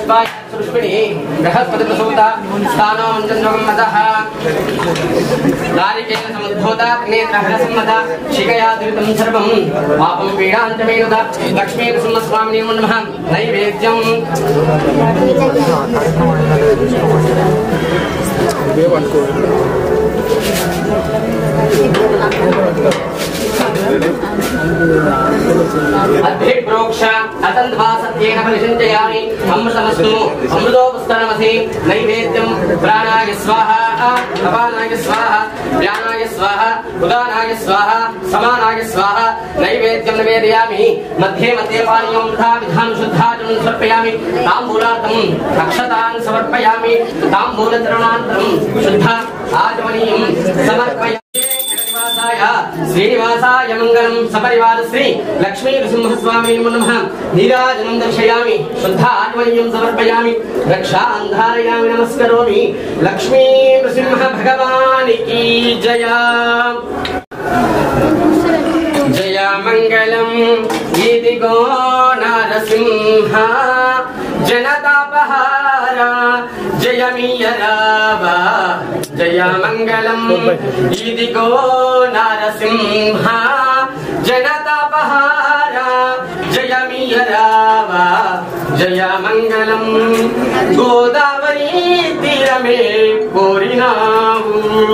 शिवाय सुष्मिणी बृहस्पति प्रसूता स्थानो चंद्रमतः नारिकेल समुद्भूता नेत्रः सम्मता शिखया द्वितं सर्वं पापं पीडान्तमेनुदा लक्ष्मी नृसिंहस्वामिने नमः नैवेद्यं अद्भिप्रोक्ष अतन्ध्वासत्येन परिषञ्चयामि अमृतमस्तु अमृतोपस्तरमसि नैवेद्यं प्राणाय स्वाहा अपानाय स्वाहा व्यानाय स्वाहा उदानाय स्वाहा समानाय स्वाहा नैवेद्यं निवेदयामि मध्ये मध्ये पानीयं तथा विधां शुद्धाजलं समर्पयामि ताम्बूलार्थं अक्षतान् समर्पयामि ताम्बूलतरुणान्तरं शुद्ध आचमनीयं समर्पयामि श्रीनिवासाय मंगलम सपरिवार श्री लक्ष्मी नृसिंहस्वामिने नमः नीराजनं दर्शयामि शुद्धात्मनीयं समर्पयामि रक्षां धारयामि नमस्करोमि लक्ष्मी नृसिंह भगवान की जय जय मंगलम गीतिगो नरसिंह जनतापहारा जय मीयरावा जय मंगलम इदिगो नरसिंह जनतापहारा जय मीयरावा जय मंगलम गोदावरी तीर में कोरिनाऊ।